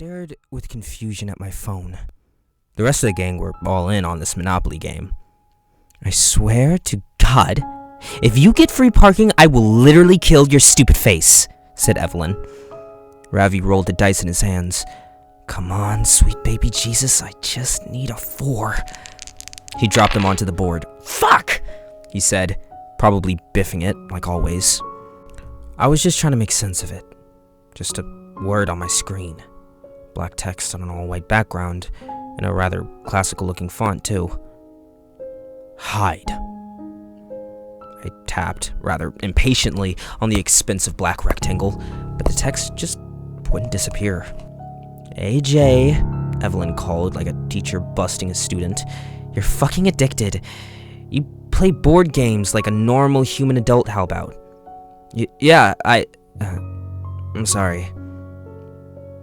stared with confusion at my phone. The rest of the gang were all in on this Monopoly game. I swear to God, if you get free parking, I will literally kill your stupid face, said Evelyn. Ravi rolled the dice in his hands. Come on, sweet baby Jesus, I just need a 4. He dropped them onto the board. Fuck, he said, probably biffing it, like always. I was just trying to make sense of it. Just a word on my screen. Black text on an all-white background, and a rather classical-looking font, too. Hide. I tapped, rather impatiently, on the expensive black rectangle, but the text just wouldn't disappear. AJ, Evelyn called like a teacher busting a student. You're fucking addicted. You play board games like a normal human adult, how about? Yeah, I'm sorry.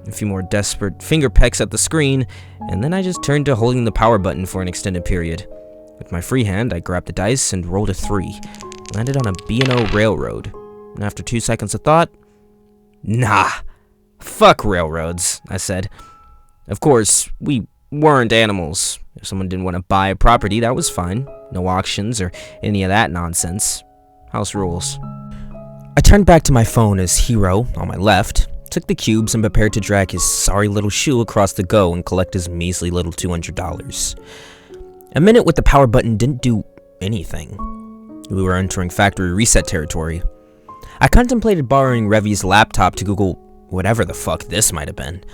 A few more desperate finger pecks at the screen, and then I just turned to holding the power button for an extended period. With my free hand, I grabbed the dice and rolled a 3. Landed on a B&O railroad. And after 2 seconds of thought, nah, fuck railroads, I said. Of course, we weren't animals. If someone didn't want to buy a property, that was fine. No auctions or any of that nonsense. House rules. I turned back to my phone as Hero, on my left, took the cubes and prepared to drag his sorry little shoe across the go and collect his measly little $200. A minute with the power button didn't do anything. We were entering factory reset territory. I contemplated borrowing Revi's laptop to Google whatever the fuck this might have been.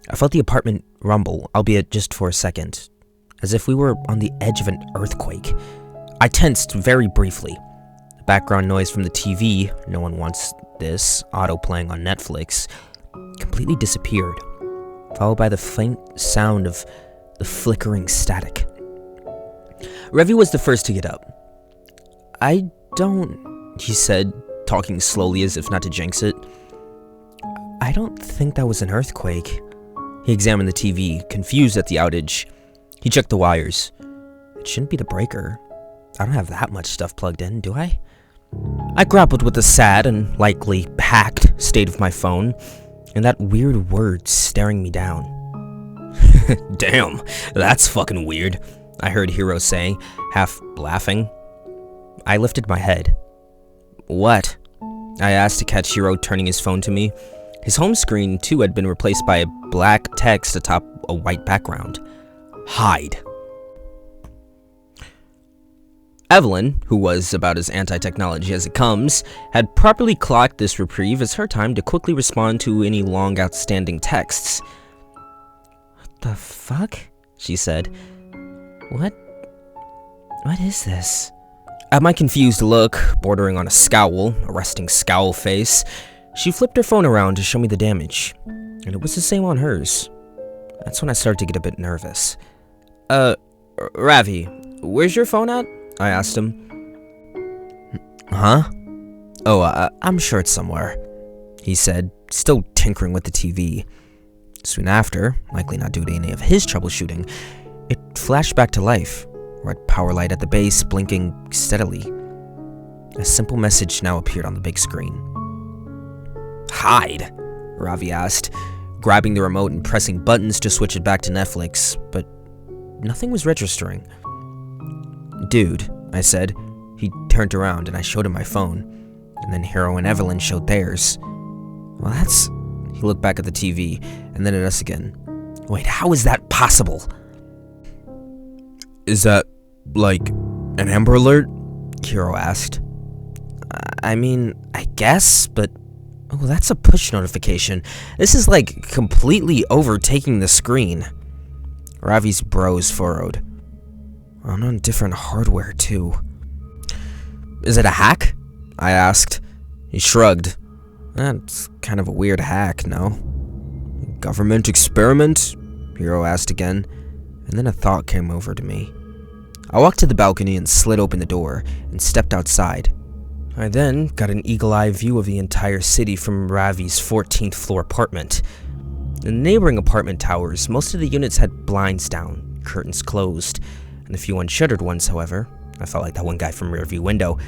I felt the apartment rumble, albeit just for a second, as if we were on the edge of an earthquake. I tensed very briefly. The background noise from the TV, no one wants this, auto-playing on Netflix, completely disappeared, followed by the faint sound of the flickering static. Revi was the first to get up. I don't, he said, talking slowly as if not to jinx it. I don't think that was an earthquake. He examined the TV, confused at the outage. He checked the wires. It shouldn't be the breaker. I don't have that much stuff plugged in, do I? I grappled with the sad and likely hacked state of my phone, and that weird word staring me down. Damn, that's fucking weird, I heard Hero say, half laughing. I lifted my head. What? I asked to catch Hero turning his phone to me. His home screen, too, had been replaced by a black text atop a white background. Hide. Evelyn, who was about as anti-technology as it comes, had properly clocked this reprieve as her time to quickly respond to any long outstanding texts. What the fuck? She said. What is this? At my confused look, bordering on a scowl, a resting scowl face, she flipped her phone around to show me the damage, and it was the same on hers. That's when I started to get a bit nervous. Ravi, where's your phone at? I asked him. Huh? Oh, I'm sure it's somewhere, he said, still tinkering with the TV. Soon after, likely not due to any of his troubleshooting, it flashed back to life, red power light at the base blinking steadily. A simple message now appeared on the big screen. Hide, Ravi asked, grabbing the remote and pressing buttons to switch it back to Netflix, but nothing was registering. Dude, I said. He turned around and I showed him my phone, and then Hero and Evelyn showed theirs. Well, that's... He looked back at the TV, and then at us again. Wait, how is that possible? Is that, like, an Amber Alert? Hero asked. I mean, I guess, but... Oh, that's a push notification. This is, like, completely overtaking the screen. Ravi's brows furrowed. I'm on different hardware, too. Is it a hack? I asked. He shrugged. That's kind of a weird hack, no? Government experiment? Hero asked again, and then a thought came over to me. I walked to the balcony and slid open the door, and stepped outside. I then got an eagle-eye view of the entire city from Ravi's 14th floor apartment. In the neighboring apartment towers, most of the units had blinds down, curtains closed, and the few unshuttered ones, however, I felt like that one guy from Rearview Window,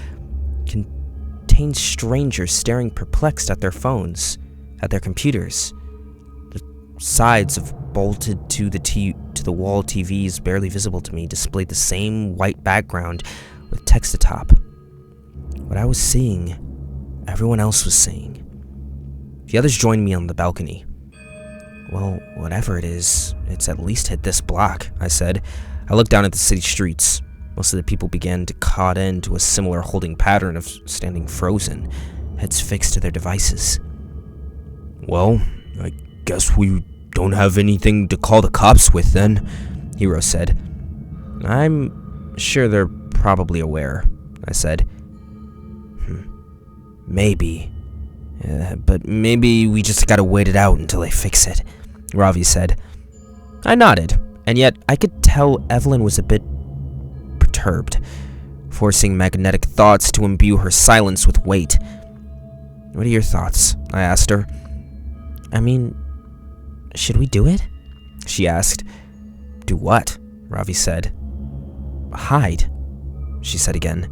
contained strangers staring perplexed at their phones, at their computers. sides of bolted to the wall TVs barely visible to me displayed the same white background with text atop. What I was seeing, everyone else was seeing. The others joined me on the balcony. Well, whatever it is, it's at least hit this block, I said. I looked down at the city streets. Most of the people began to caught into a similar holding pattern of standing frozen, heads fixed to their devices. Well, I guess we don't have anything to call the cops with then, Hero said. I'm sure they're probably aware, I said. Maybe. But maybe we just gotta wait it out until they fix it, Ravi said. I nodded, and yet I could tell Evelyn was a bit perturbed, forcing magnetic thoughts to imbue her silence with weight. What are your thoughts? I asked her. I mean, should we do it? She asked. Do what? Ravi said. Hide, she said again.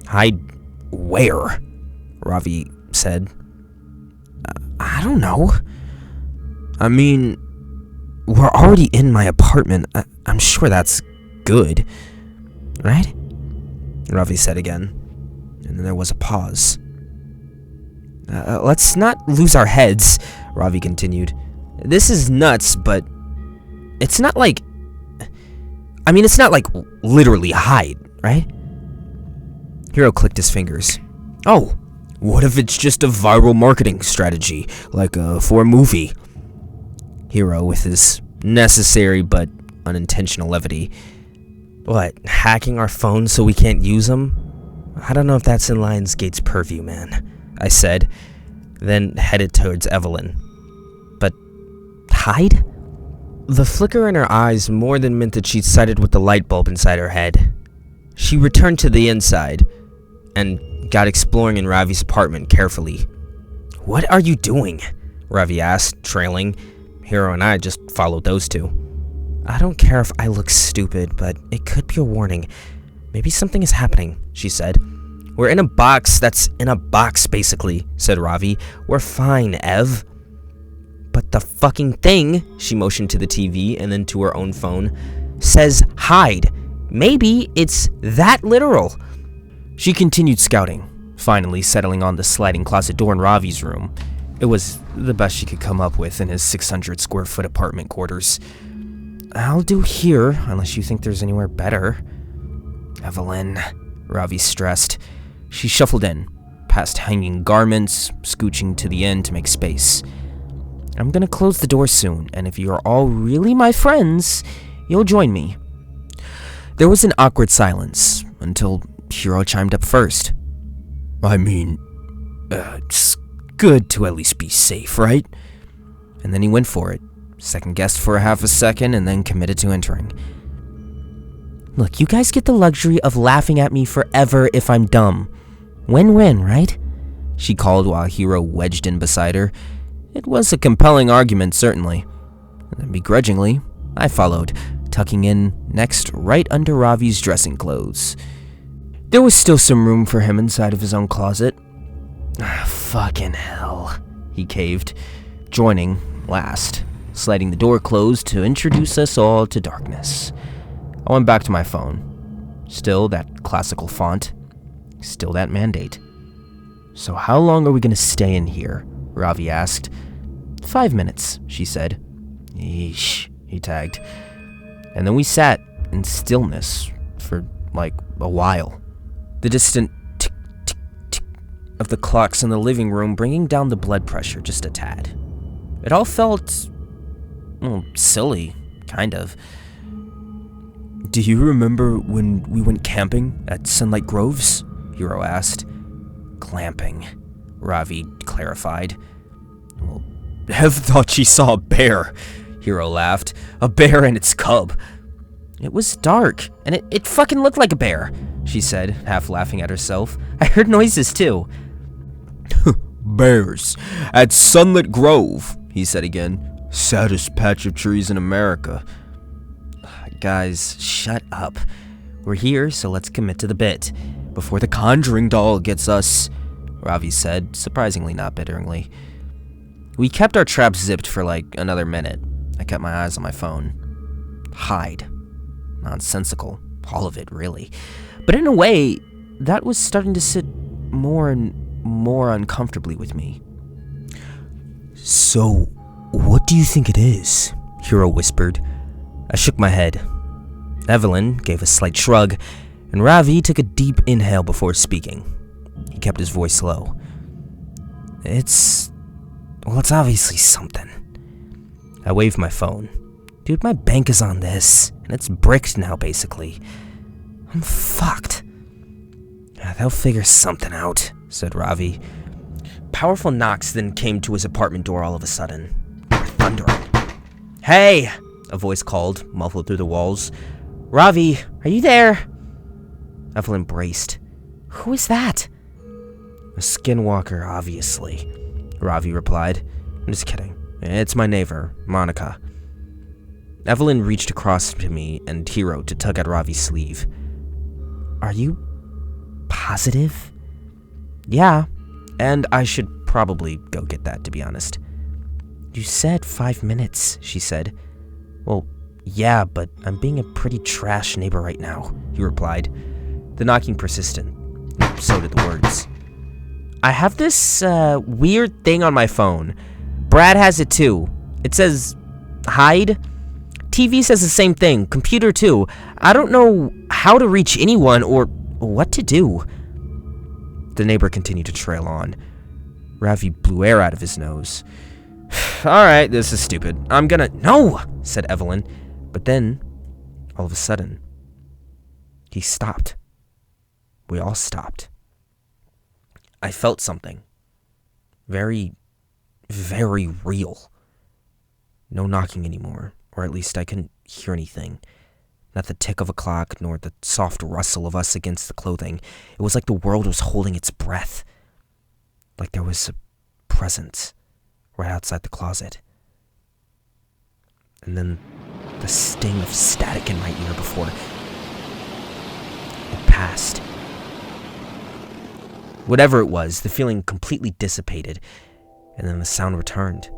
Hide where? Ravi said. I don't know. I mean, we're already in my apartment. I'm sure that's good, right? Ravi said again, and then there was a pause. Let's not lose our heads, Ravi continued. This is nuts, but it's not like... it's not like literally hide, right? Hero clicked his fingers. Oh, what if it's just a viral marketing strategy, like for a movie? Hero, with his necessary but unintentional levity. What, hacking our phones so we can't use them? I don't know if that's in Lionsgate's purview, man, I said, then headed towards Evelyn. But hide? The flicker in her eyes more than meant that she'd sided with the light bulb inside her head. She returned to the inside and got exploring in Ravi's apartment carefully. What are you doing? Ravi asked, trailing. Hero and I just followed those two. I don't care if I look stupid, but it could be a warning. Maybe something is happening, she said. We're in a box that's in a box, basically, said Ravi. We're fine, Ev. But the fucking thing, she motioned to the TV and then to her own phone, says hide. Maybe it's that literal. She continued scouting, finally settling on the sliding closet door in Ravi's room. It was the best she could come up with in his 600 square foot apartment quarters. I'll do here, unless you think there's anywhere better. Evelyn, Ravi stressed. She shuffled in, past hanging garments, scooching to the end to make space. I'm gonna close the door soon, and if you're all really my friends, you'll join me. There was an awkward silence, until Hero chimed up first. It's good to at least be safe, right? And then he went for it, second-guessed for half a second, and then committed to entering. Look, you guys get the luxury of laughing at me forever if I'm dumb. Win-win, right? She called while Hero wedged in beside her. It was a compelling argument, certainly. And begrudgingly, I followed, tucking in next right under Ravi's dressing clothes. There was still some room for him inside of his own closet. Fucking hell, he caved, joining last, sliding the door closed to introduce us all to darkness. I went back to my phone. Still that classical font. Still that mandate. So how long are we gonna stay in here? Ravi asked. 5 minutes, she said. Yeesh, he tagged. And then we sat in stillness for, a while. The distant tick-tick-tick of the clocks in the living room bringing down the blood pressure just a tad. It all felt, silly, kind of. Do you remember when we went camping at Sunlight Groves? Hero asked. Clamping, Ravi clarified. Well, Ev thought she saw a bear, Hero laughed. A bear and its cub. It was dark, and it fucking looked like a bear, she said, half laughing at herself. I heard noises too. Bears at Sunlit Grove, he said again. Saddest patch of trees in America. Guys, shut up. We're here, so let's commit to the bit. Before the conjuring doll gets us, Ravi said, surprisingly not bitterly. We kept our traps zipped for like another minute. I kept my eyes on my phone. Hide. Nonsensical. All of it, really. But in a way, that was starting to sit more and more uncomfortably with me. So, what do you think it is? Hero whispered. I shook my head. Evelyn gave a slight shrug, and Ravi took a deep inhale before speaking. He kept his voice low. It's obviously something. I waved my phone. Dude, my bank is on this, and it's bricked now, basically. I'm fucked. They'll figure something out, said Ravi. Powerful knocks then came to his apartment door all of a sudden. They were thundering. Hey! A voice called, muffled through the walls. Ravi, are you there? Evelyn braced. Who is that? A skinwalker, obviously, Ravi replied. I'm just kidding. It's my neighbor, Monica. Evelyn reached across to me and Hero to tug at Ravi's sleeve. Are you positive? Yeah, and I should probably go get that, to be honest. You said 5 minutes, she said. Well, yeah, but I'm being a pretty trash neighbor right now, he replied. The knocking persisted. So did the words. I have this, weird thing on my phone. Brad has it too. It says, hide. TV says the same thing. Computer too. I don't know how to reach anyone or what to do. The neighbor continued to trail on. Ravi blew air out of his nose. Alright, this is stupid. No, said Evelyn. But then, all of a sudden, he stopped. We all stopped. I felt something. Very, very real. No knocking anymore, or at least I couldn't hear anything. Not the tick of a clock, nor the soft rustle of us against the clothing. It was like the world was holding its breath. Like there was a presence right outside the closet. And then the sting of static in my ear before it passed. Whatever it was, the feeling completely dissipated, and then the sound returned.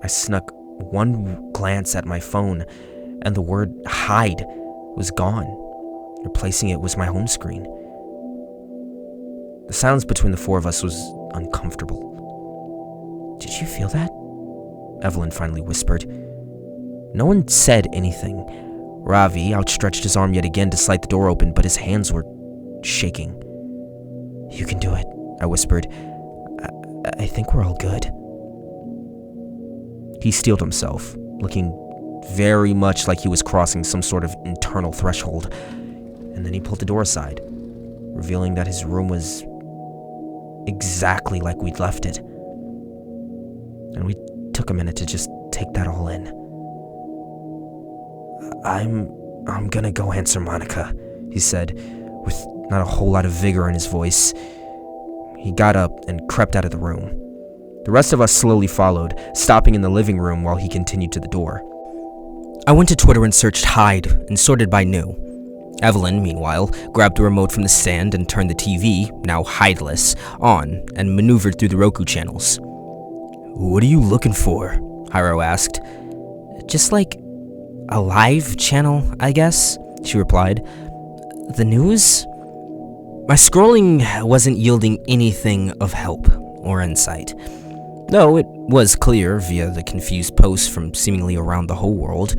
I snuck one glance at my phone, and the word hide was gone. Replacing it was my home screen. The silence between the four of us was uncomfortable. Did you feel that? Evelyn finally whispered. No one said anything. Ravi outstretched his arm yet again to slide the door open, but his hands were shaking. You can do it, I whispered. I think we're all good. He steeled himself, looking very much like he was crossing some sort of internal threshold, and then he pulled the door aside, revealing that his room was exactly like we'd left it. And we took a minute to just take that all in. I'm gonna go answer Monica, he said, with not a whole lot of vigor in his voice. He got up and crept out of the room. The rest of us slowly followed, stopping in the living room while he continued to the door. I went to Twitter and searched hide and sorted by new. Evelyn, meanwhile, grabbed the remote from the stand and turned the TV, now hideless, on and maneuvered through the Roku channels. What are you looking for? Hiro asked. Just like a live channel, I guess, she replied. The news? My scrolling wasn't yielding anything of help or insight. Though it was clear, via the confused posts from seemingly around the whole world,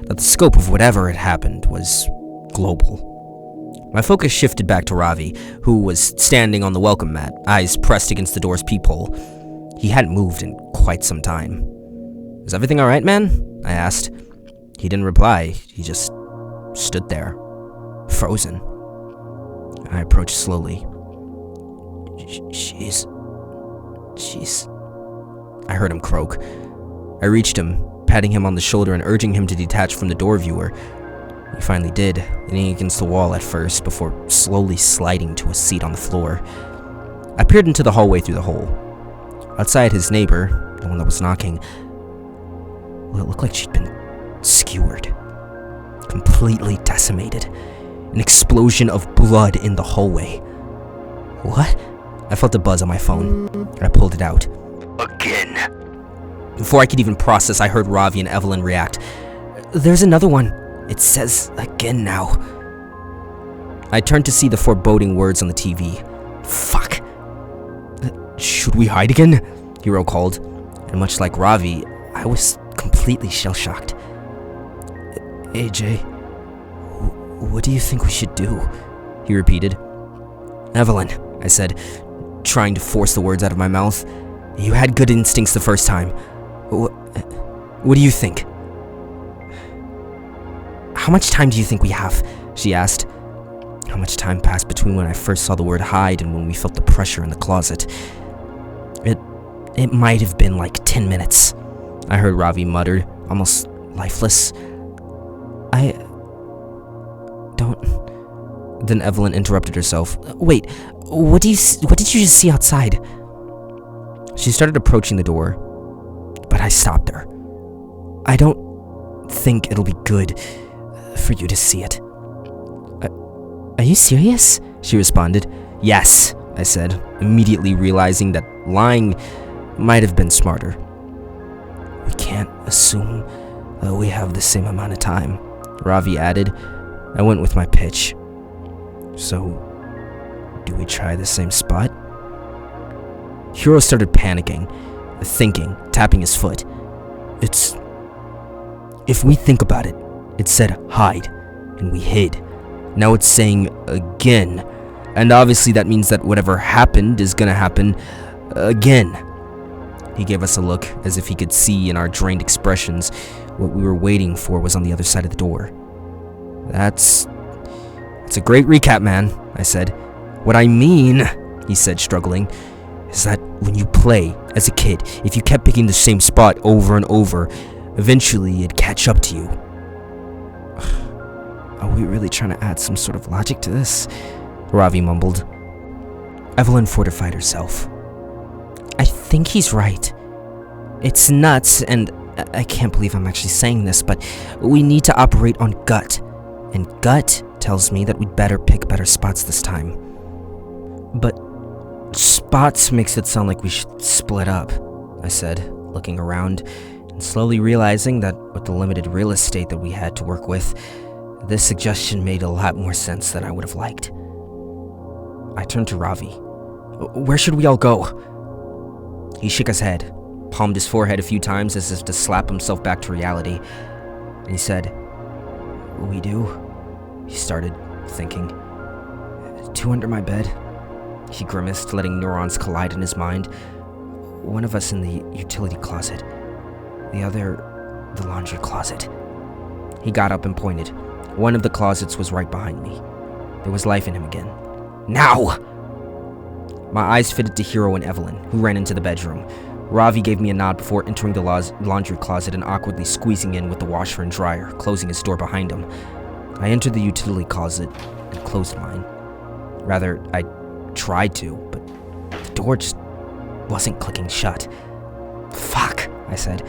that the scope of whatever had happened was global. My focus shifted back to Ravi, who was standing on the welcome mat, eyes pressed against the door's peephole. He hadn't moved in quite some time. Is everything alright, man? I asked. He didn't reply. He just stood there, frozen. I approached slowly. She's... I heard him croak. I reached him, patting him on the shoulder and urging him to detach from the door viewer. He finally did, leaning against the wall at first before slowly sliding to a seat on the floor. I peered into the hallway through the hole. Outside, his neighbor, the one that was knocking, well, it looked like she'd been skewered. Completely decimated. An explosion of blood in the hallway. What? I felt a buzz on my phone, and I pulled it out. Again. Before I could even process, I heard Ravi and Evelyn react. There's another one. It says again now. I turned to see the foreboding words on the TV. Fuck. Should we hide again? Hiro called. And much like Ravi, I was completely shell-shocked. AJ, what do you think we should do? He repeated. Evelyn, I said, trying to force the words out of my mouth. You had good instincts the first time. What do you think? How much time do you think we have? She asked. How much time passed between when I first saw the word hide and when we felt the pressure in the closet? It might have been like 10 minutes. I heard Ravi mutter, almost lifeless. I don't... Then Evelyn interrupted herself. Wait, what did you just see outside? She started approaching the door, but I stopped her. I don't think it'll be good for you to see it. Are you serious? She responded. Yes, I said, immediately realizing that lying might have been smarter. We can't assume we have the same amount of time, Ravi added. I went with my pitch. So, do we try the same spot? Hiro started panicking, thinking, tapping his foot. If we think about it, it said hide, and we hid. Now it's saying again, and obviously that means that whatever happened is gonna happen again. He gave us a look, as if he could see in our drained expressions what we were waiting for was on the other side of the door. That's a great recap, man, I said. What I mean, he said, struggling, is that when you play as a kid, if you kept picking the same spot over and over, eventually it'd catch up to you. Are we really trying to add some sort of logic to this? Ravi mumbled. Evelyn fortified herself. I think he's right. It's nuts, and I can't believe I'm actually saying this, but we need to operate on gut. And gut tells me that we'd better pick better spots this time. But spots makes it sound like we should split up, I said, looking around, and slowly realizing that with the limited real estate that we had to work with, this suggestion made a lot more sense than I would have liked. I turned to Ravi. Where should we all go? He shook his head, palmed his forehead a few times as if to slap himself back to reality, and he said, We do? He started, thinking. 2 under my bed? He grimaced, letting neurons collide in his mind. One of us in the utility closet. The other, the laundry closet. He got up and pointed. One of the closets was right behind me. There was life in him again. Now! My eyes fitted to Hiro and Evelyn, who ran into the bedroom. Ravi gave me a nod before entering the laundry closet and awkwardly squeezing in with the washer and dryer, closing his door behind him. I entered the utility closet and closed mine. Rather, I tried to, but the door just wasn't clicking shut. Fuck, I said.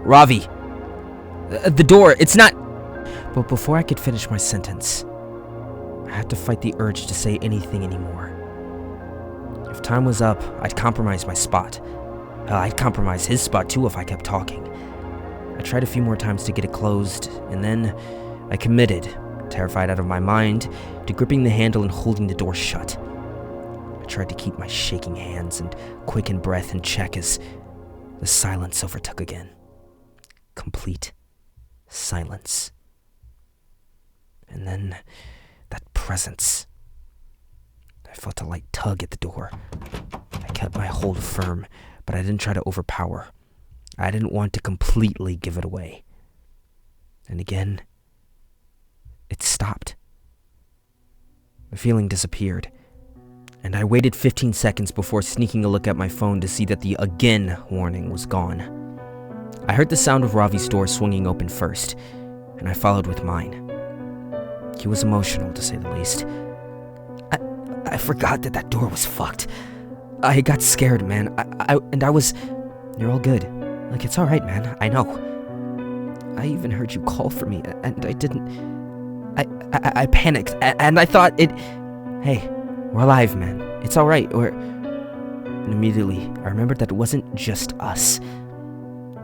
Ravi! The door, it's not... But before I could finish my sentence, I had to fight the urge to say anything anymore. If time was up, I'd compromise my spot. Hell, I'd compromise his spot too if I kept talking. I tried a few more times to get it closed, and then I committed, terrified out of my mind, to gripping the handle and holding the door shut. I tried to keep my shaking hands and quickened breath in check as the silence overtook again. Complete silence. And then that presence. I felt a light tug at the door. I kept my hold firm, but I didn't try to overpower. I didn't want to completely give it away. And again, it stopped. The feeling disappeared, and I waited 15 seconds before sneaking a look at my phone to see that the again warning was gone. I heard the sound of Ravi's door swinging open first, and I followed with mine. He was emotional, to say the least. I forgot that door was fucked. I got scared, man. I was... You're all good. Like, it's alright, man. I know. I even heard you call for me, and I didn't... I panicked, and I thought it... Hey, we're alive, man. It's alright. And immediately, I remembered that it wasn't just us.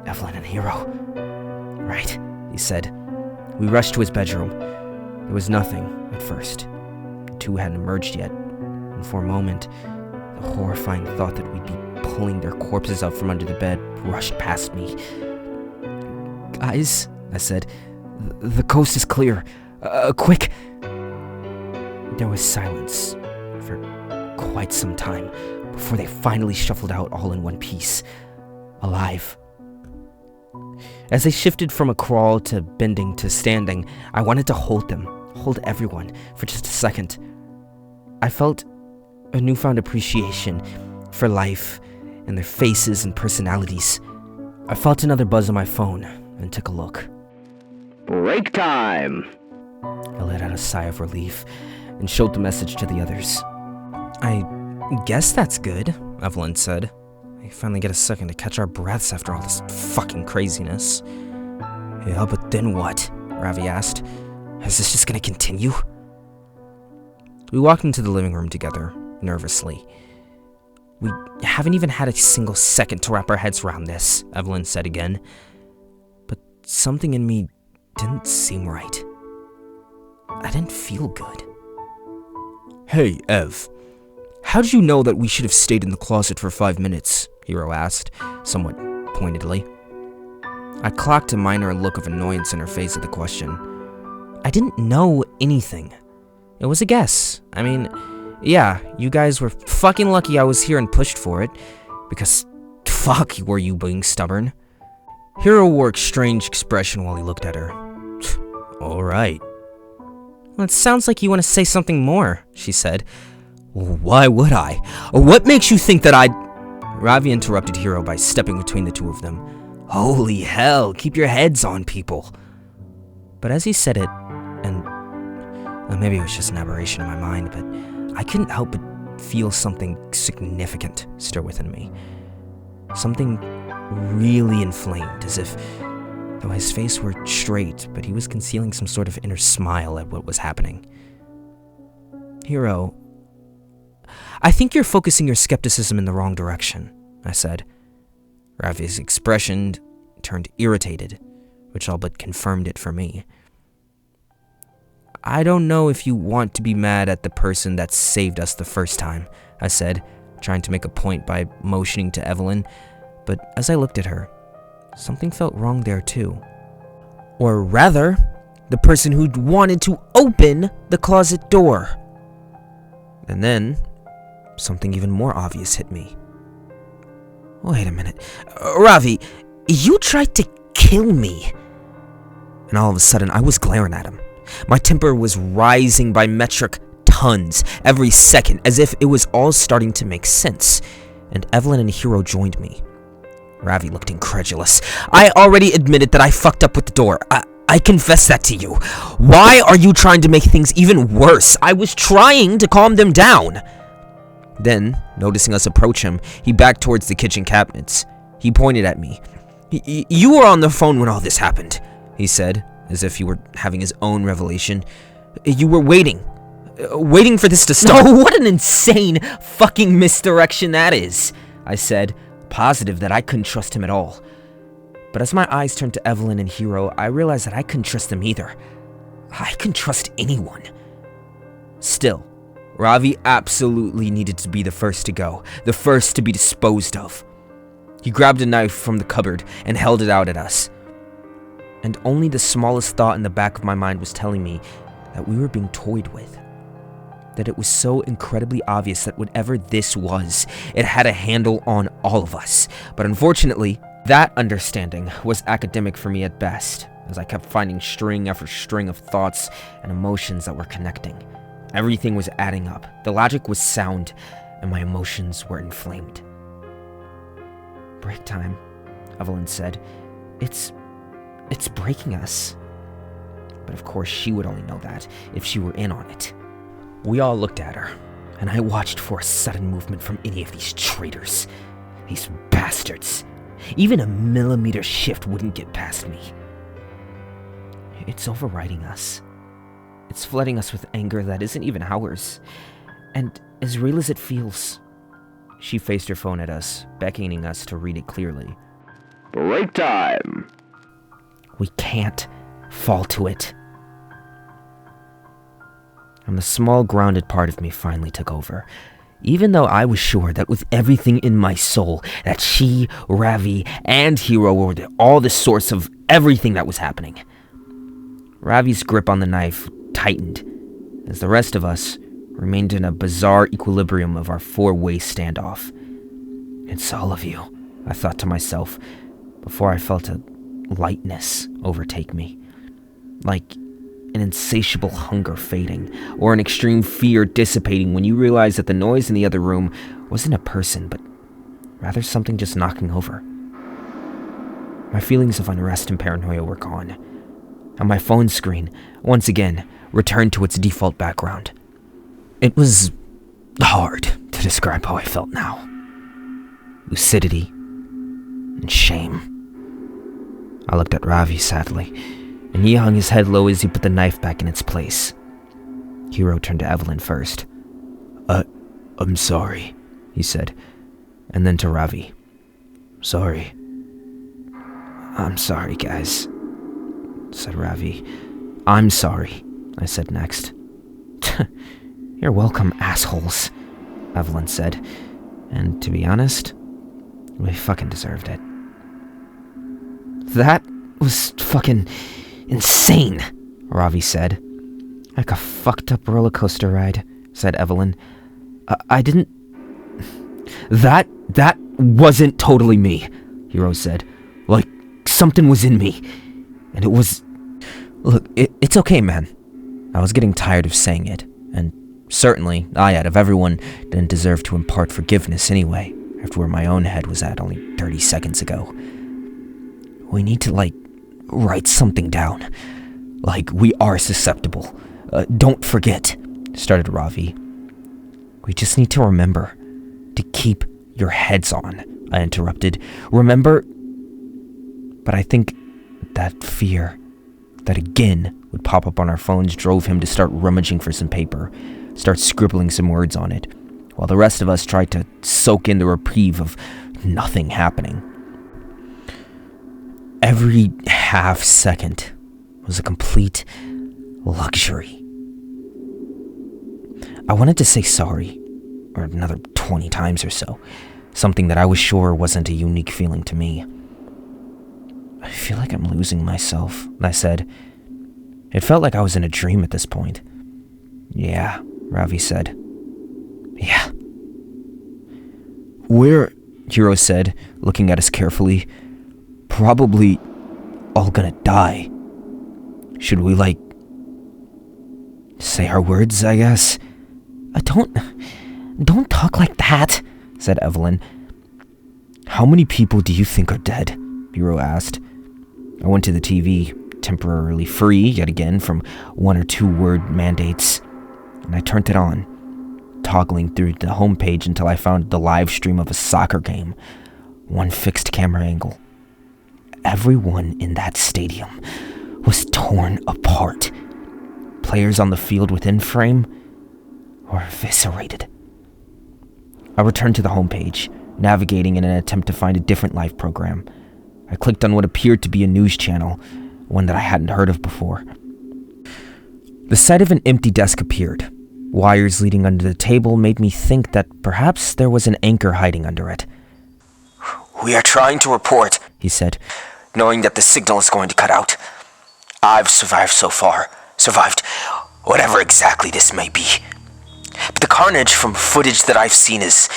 Evelyn and Hero. Right, he said. We rushed to his bedroom. There was nothing at first. The two hadn't emerged yet, and for a moment, the horrifying thought that we'd be pulling their corpses out from under the bed rushed past me. Guys, I said, the coast is clear. Quick! There was silence for quite some time before they finally shuffled out all in one piece, alive. As they shifted from a crawl to bending to standing, I wanted to hold everyone for just a second. I felt a newfound appreciation for life and their faces and personalities. I felt another buzz on my phone and took a look. Break time! I let out a sigh of relief and showed the message to the others. I guess that's good, Evelyn said. We finally get a second to catch our breaths after all this fucking craziness. Yeah, but then what? Ravi asked. Is this just gonna continue? We walked into the living room together, nervously. We haven't even had a single second to wrap our heads around this, Evelyn said again. But something in me didn't seem right. I didn't feel good. Hey, Ev. How did you know that we should have stayed in the closet for 5 minutes? Hero asked, somewhat pointedly. I clocked a minor look of annoyance in her face at the question. I didn't know anything. It was a guess. I mean, yeah, you guys were fucking lucky I was here and pushed for it, because fuck were you being stubborn. Hero wore a strange expression while he looked at her. Alright. Well, it sounds like you want to say something more, she said. Why would I? What makes you think that I'd... Ravi interrupted Hero by stepping between the two of them. Holy hell, keep your heads on, people. But as he said it, and maybe it was just an aberration in my mind, but I couldn't help but feel something significant stir within me. Something really inflamed, as if, though his face were straight, but he was concealing some sort of inner smile at what was happening. Hero, I think you're focusing your skepticism in the wrong direction, I said. Ravi's expression turned irritated, which all but confirmed it for me. I don't know if you want to be mad at the person that saved us the first time, I said, trying to make a point by motioning to Evelyn, but as I looked at her, something felt wrong there too. Or rather, the person who'd wanted to open the closet door. And then, something even more obvious hit me. Wait a minute. Ravi, you tried to kill me. And all of a sudden, I was glaring at him. My temper was rising by metric tons every second, as if it was all starting to make sense. And Evelyn and Hero joined me. Ravi looked incredulous. I already admitted that I fucked up with the door. I confess that to you. Why are you trying to make things even worse? I was trying to calm them down. Then, noticing us approach him, he backed towards the kitchen cabinets. He pointed at me. You were on the phone when all this happened, he said, as if he were having his own revelation. You were waiting for this to start. No, what an insane fucking misdirection that is, I said, positive that I couldn't trust him at all. But as my eyes turned to Evelyn and Hero, I realized that I couldn't trust them either. I couldn't trust anyone. Still, Ravi absolutely needed to be the first to go, the first to be disposed of. He grabbed a knife from the cupboard and held it out at us. And only the smallest thought in the back of my mind was telling me that we were being toyed with. That it was so incredibly obvious that whatever this was, it had a handle on all of us. But unfortunately, that understanding was academic for me at best, as I kept finding string after string of thoughts and emotions that were connecting. Everything was adding up, the logic was sound, and my emotions were inflamed. Break time, Evelyn said. It's breaking us. But of course she would only know that if she were in on it. We all looked at her, and I watched for a sudden movement from any of these traitors. These bastards. Even a millimeter shift wouldn't get past me. It's overriding us. It's flooding us with anger that isn't even ours. And as real as it feels, She faced her phone at us, beckoning us to read it clearly. Break time. We can't fall to it. And the small, grounded part of me finally took over. Even though I was sure that with everything in my soul, that she, Ravi, and Hero were all the source of everything that was happening. Ravi's grip on the knife tightened, as the rest of us remained in a bizarre equilibrium of our four-way standoff. It's all of you, I thought to myself, before I felt a lightness overtake me. Like an insatiable hunger fading, or an extreme fear dissipating when you realize that the noise in the other room wasn't a person, but rather something just knocking over. My feelings of unrest and paranoia were gone, and my phone screen, once again, returned to its default background. It was hard to describe how I felt now. Lucidity and shame. I looked at Ravi sadly, and he hung his head low as he put the knife back in its place. Hero turned to Evelyn first. I'm sorry, he said, and then to Ravi. Sorry. I'm sorry, guys, said Ravi. I'm sorry, I said next. You're welcome, assholes, Evelyn said, and to be honest, we fucking deserved it. That was fucking insane, Ravi said. Like a fucked up roller coaster ride, said Evelyn. I didn't... That wasn't totally me, Hero said. Like, something was in me. And it was... Look, it's okay, man. I was getting tired of saying it, and certainly, I, out of everyone, didn't deserve to impart forgiveness anyway, after where my own head was at only 30 seconds ago. We need to, write something down. We are susceptible. Don't forget, started Ravi. We just need to remember to keep your heads on, I interrupted. Remember? But I think that fear that again would pop up on our phones drove him to start rummaging for some paper, start scribbling some words on it, while the rest of us tried to soak in the reprieve of nothing happening. Every half second was a complete luxury. I wanted to say sorry, or another 20 times or so, something that I was sure wasn't a unique feeling to me. I feel like I'm losing myself, I said. It felt like I was in a dream at this point. Yeah, Ravi said. Yeah. We're, Hero said, looking at us carefully, probably all gonna die. Should we, say our words, I guess? Don't talk like that, said Evelyn. How many people do you think are dead? Hero asked. I went to the TV, temporarily free, yet again, from 1 or 2 word mandates, and I turned it on, toggling through the homepage until I found the live stream of a soccer game, one fixed camera angle. Everyone in that stadium was torn apart. Players on the field within frame were eviscerated. I returned to the homepage, navigating in an attempt to find a different live program. I clicked on what appeared to be a news channel, one that I hadn't heard of before. The sight of an empty desk appeared. Wires leading under the table made me think that perhaps there was an anchor hiding under it. We are trying to report, he said, knowing that the signal is going to cut out. I've survived so far. Survived whatever exactly this may be. But the carnage from footage that I've seen is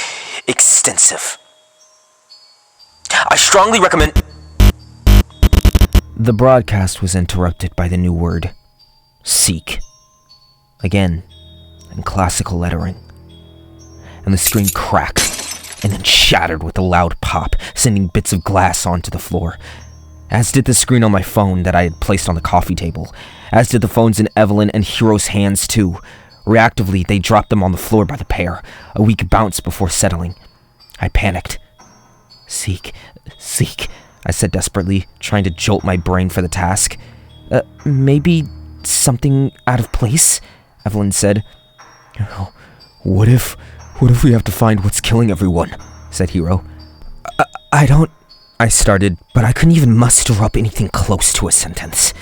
extensive. I strongly recommend... The broadcast was interrupted by the new word, seek. Again, in classical lettering. And the screen cracked, and then shattered with a loud pop, sending bits of glass onto the floor. As did the screen on my phone that I had placed on the coffee table. As did the phones in Evelyn and Hero's hands, too. Reactively, they dropped them on the floor by the pair, a weak bounce before settling. I panicked. Seek, I said desperately, trying to jolt my brain for the task. Maybe something out of place? Evelyn said. What if What if we have to find what's killing everyone? Said Hiro. I don't... I started, but I couldn't even muster up anything close to a sentence.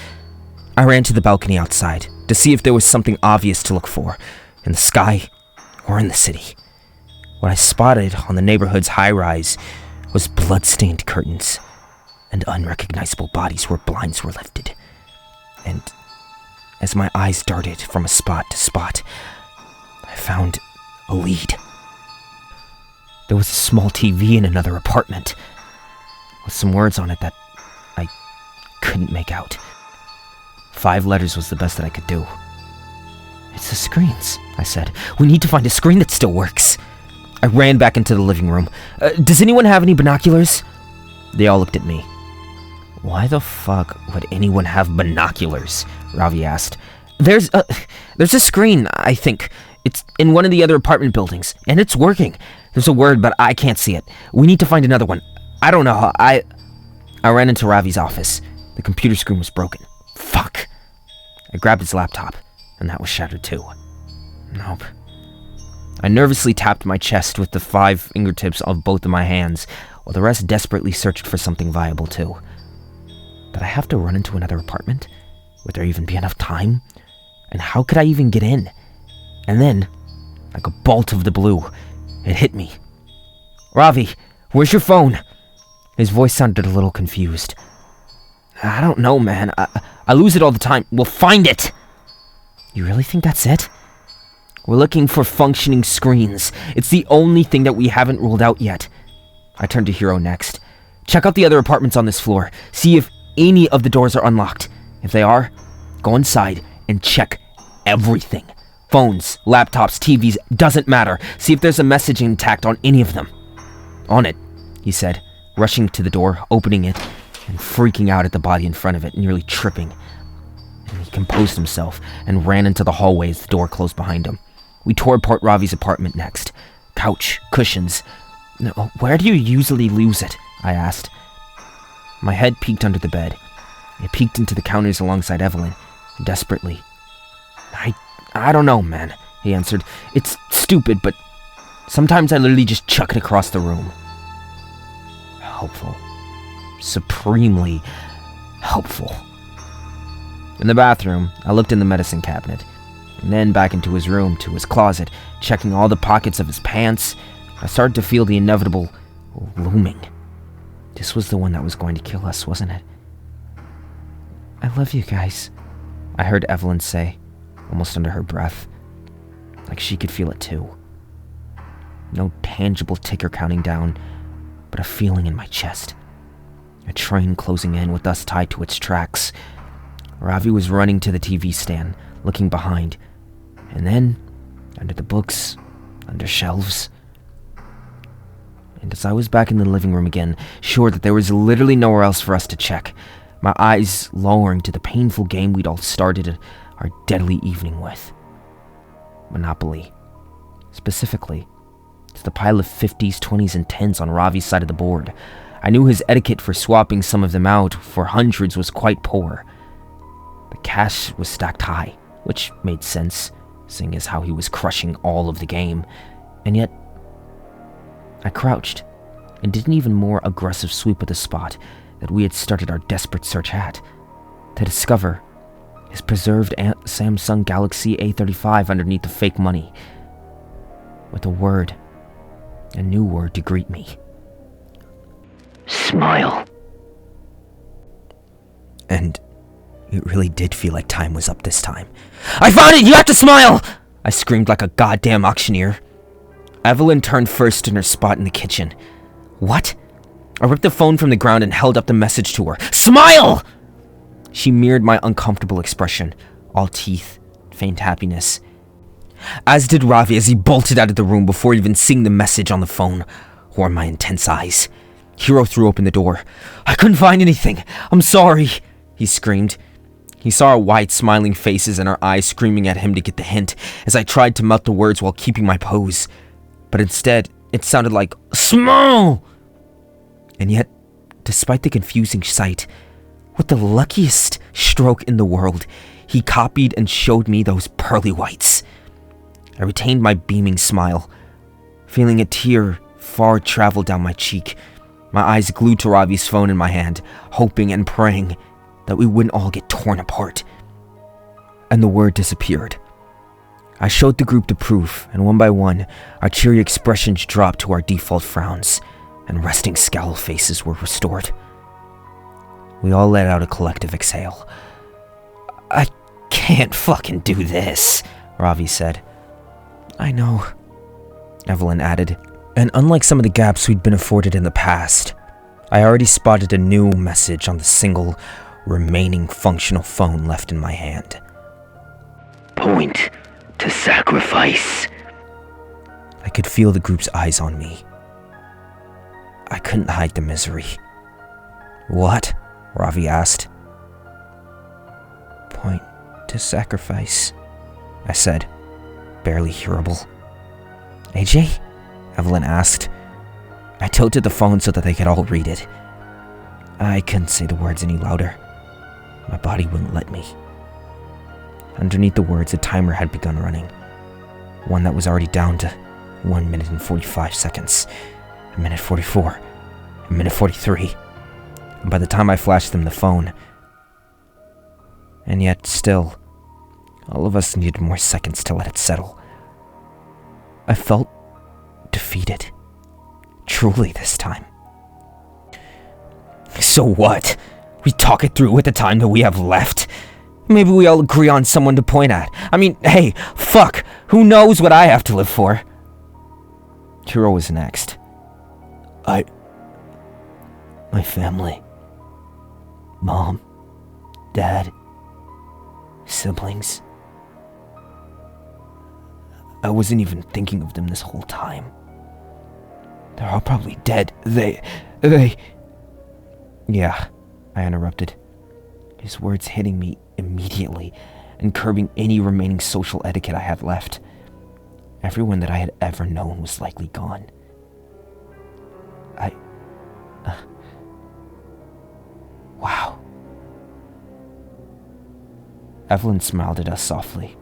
I ran to the balcony outside to see if there was something obvious to look for, in the sky or in the city. What I spotted on the neighborhood's high-rise was blood-stained curtains and unrecognizable bodies where blinds were lifted. And as my eyes darted from a spot to spot, I found a lead. There was a small TV in another apartment, with some words on it that I couldn't make out. 5 letters was the best that I could do. It's the screens, I said. We need to find a screen that still works. I ran back into the living room. Does anyone have any binoculars? They all looked at me. Why the fuck would anyone have binoculars? Ravi asked. There's a screen, I think. It's in one of the other apartment buildings, and it's working. There's a word, but I can't see it. We need to find another one. I don't know how. I ran into Ravi's office. The computer screen was broken. Fuck. I grabbed his laptop, and that was shattered too. Nope. I nervously tapped my chest with the 5 fingertips of both of my hands, while the rest desperately searched for something viable too. Did I have to run into another apartment? Would there even be enough time? And how could I even get in? And then, like a bolt of the blue, it hit me. Ravi, where's your phone? His voice sounded a little confused. I don't know, man. I lose it all the time. We'll find it! You really think that's it? We're looking for functioning screens. It's the only thing that we haven't ruled out yet. I turned to Hiro next. Check out the other apartments on this floor. See if any of the doors are unlocked. If they are, go inside and check everything. Phones, laptops, TVs, doesn't matter. See if there's a message intact on any of them. On it, he said, rushing to the door, opening it, and freaking out at the body in front of it, nearly tripping. And he composed himself and ran into the hallway as the door closed behind him. We tore apart Ravi's apartment next. Couch, cushions. Where do you usually lose it? I asked. My head peeked under the bed. I peeked into the counters alongside Evelyn, desperately. I don't know, man, he answered. It's stupid, but sometimes I literally just chuck it across the room. Helpful. Supremely helpful. In the bathroom, I looked in the medicine cabinet, and then back into his room, to his closet, checking all the pockets of his pants. I started to feel the inevitable looming. This was the one that was going to kill us, wasn't it? I love you guys, I heard Evelyn say, almost under her breath, like she could feel it too. No tangible ticker counting down, but a feeling in my chest. A train closing in with us tied to its tracks. Ravi was running to the TV stand, looking behind, and then under the books, under shelves. And as I was back in the living room again, sure that there was literally nowhere else for us to check, my eyes lowering to the painful game we'd all started our deadly evening with. Monopoly. Specifically, to the pile of 50s, 20s, and 10s on Ravi's side of the board. I knew his etiquette for swapping some of them out for hundreds was quite poor. The cash was stacked high, which made sense, seeing as how he was crushing all of the game. And yet, I crouched and did an even more aggressive sweep of the spot that we had started our desperate search at, to discover his preserved Samsung Galaxy A35 underneath the fake money, with a new word to greet me. Smile. And it really did feel like time was up this time. I found it! You have to smile! I screamed like a goddamn auctioneer. Evelyn turned first in her spot in the kitchen. What? I ripped the phone from the ground and held up the message to her. Smile! She mirrored my uncomfortable expression, all teeth, faint happiness. As did Ravi as he bolted out of the room before even seeing the message on the phone, or my intense eyes. Hiro threw open the door. I couldn't find anything. I'm sorry, he screamed. He saw our wide smiling faces and our eyes screaming at him to get the hint as I tried to mouth the words while keeping my pose. But instead, it sounded like, small! And yet, despite the confusing sight, with the luckiest stroke in the world, he copied and showed me those pearly whites. I retained my beaming smile, feeling a tear far travel down my cheek, my eyes glued to Ravi's phone in my hand, hoping and praying that we wouldn't all get torn apart. And the word disappeared. I showed the group the proof, and one by one, our cheery expressions dropped to our default frowns, and resting scowl faces were restored. We all let out a collective exhale. "I can't fucking do this," Ravi said. "I know," Evelyn added. And unlike some of the gaps we'd been afforded in the past, I already spotted a new message on the single remaining functional phone left in my hand. Point to sacrifice. I could feel the group's eyes on me. I couldn't hide the misery. "What?" Ravi asked. "Point to sacrifice," I said, barely hearable. "AJ?" Evelyn asked. I tilted the phone so that they could all read it. I couldn't say the words any louder. My body wouldn't let me. Underneath the words, a timer had begun running. One that was already down to 1 minute and 45 seconds. 1:44. 1:43. And by the time I flashed them the phone... And yet, still, all of us needed more seconds to let it settle. I felt defeated. Truly this time. "So what? We talk it through with the time that we have left? Maybe we all agree on someone to point at. I mean, hey, fuck, who knows what I have to live for?" Hiro was next. My family. Mom, Dad, siblings. I wasn't even thinking of them this whole time. They're all probably dead. They... Yeah, I interrupted, his words hitting me immediately and curbing any remaining social etiquette I had left. Everyone that I had ever known was likely gone. Wow. Evelyn smiled at us softly.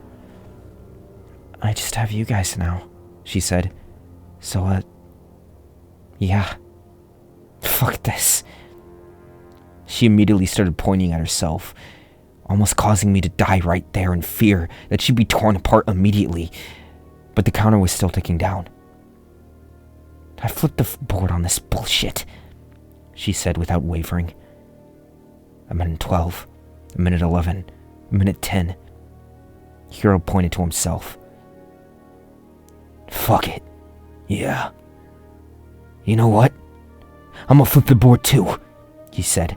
"I just have you guys now," she said. "So, yeah. Fuck this." She immediately started pointing at herself, almost causing me to die right there in fear that she'd be torn apart immediately. But the counter was still ticking down. "I flipped the board on this bullshit," she said without wavering. 1:12, 1:11, 1:10. Hiro pointed to himself. "Fuck it. Yeah. You know what? I'm gonna flip the board too," he said.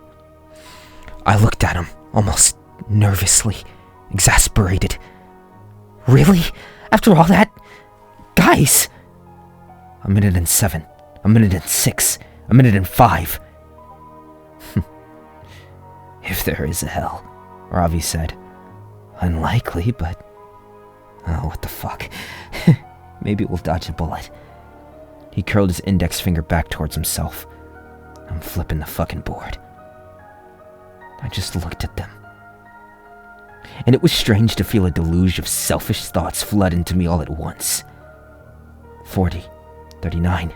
I looked at him, almost nervously, exasperated. "Really? After all that? Guys!" 1:07, 1:06, 1:05. "If there is a hell," Ravi said. "Unlikely, but... oh, what the fuck. Maybe we'll dodge a bullet." He curled his index finger back towards himself. "I'm flipping the fucking board." I just looked at them. And it was strange to feel a deluge of selfish thoughts flood into me all at once. 40, 39,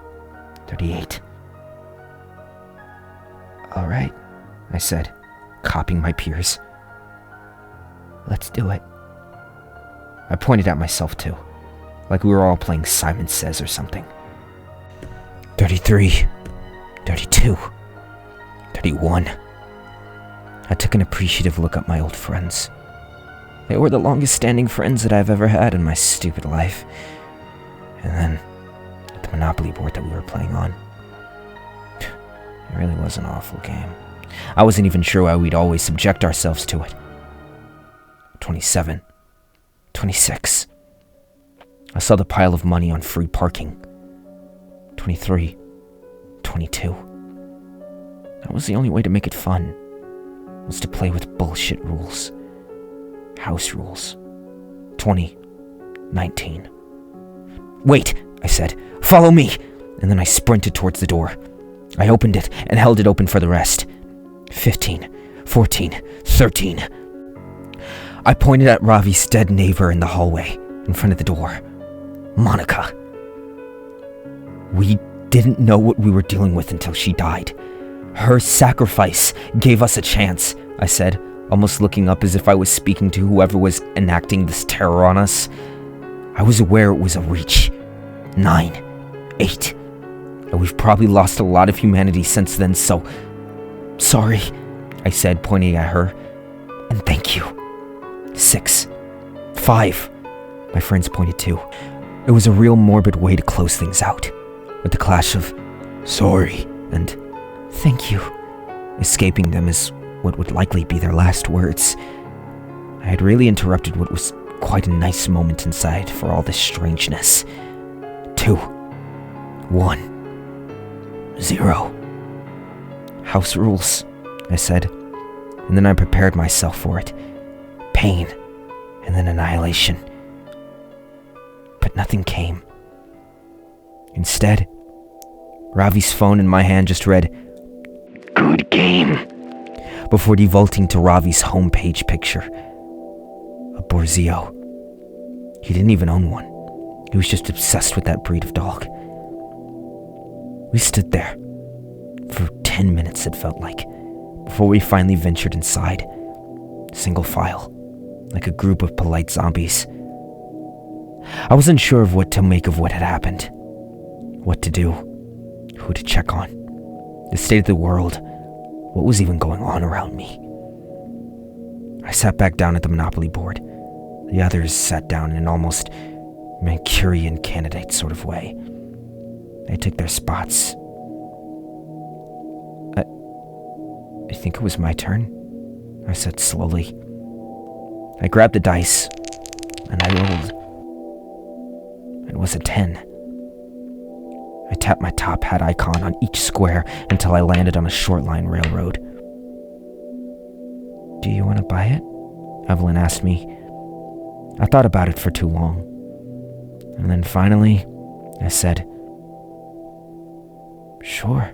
38. "All right," I said, copying my peers. "Let's do it." I pointed at myself too, like we were all playing Simon Says or something. 33, 32, 31. I took an appreciative look at my old friends. They were the longest standing friends that I've ever had in my stupid life. And then, at the Monopoly board that we were playing on. It really was an awful game. I wasn't even sure why we'd always subject ourselves to it. 27. 26. I saw the pile of money on free parking. 23. 22. That was the only way to make it fun, was to play with bullshit rules. House rules. 20. 19. "Wait," I said. "Follow me!" And then I sprinted towards the door. I opened it and held it open for the rest. 15. 14. 13. I pointed at Ravi's dead neighbor in the hallway, in front of the door. Monica. We didn't know what we were dealing with until she died. Her sacrifice gave us a chance, I said, almost looking up as if I was speaking to whoever was enacting this terror on us. I was aware it was a reach. 9, 8. And we've probably lost a lot of humanity since then, so... Sorry, I said, pointing at her. And thank you. 6, 5, my friends pointed too. It was a real morbid way to close things out, with the clash of sorry and thank you escaping them as what would likely be their last words. I had really interrupted what was quite a nice moment inside for all this strangeness. 2, 1, 0. House rules, I said, and then I prepared myself for it. Pain, and then annihilation. But nothing came. Instead, Ravi's phone in my hand just read, Good game. before defaulting to Ravi's homepage picture. A Borzio. He didn't even own one. He was just obsessed with that breed of dog. We stood there for 10 minutes, it felt like, before we finally ventured inside, single file, like a group of polite zombies. I wasn't sure of what to make of what had happened, what to do, who to check on, the state of the world, what was even going on around me. I sat back down at the Monopoly board. The others sat down in an almost Manchurian candidate sort of way. They took their spots. I think it was my turn, I said slowly. I grabbed the dice, and I rolled. It was a 10. I tapped my top hat icon on each square until I landed on a short line railroad. Do you want to buy it? Evelyn asked me. I thought about it for too long. And then finally, I said, Sure.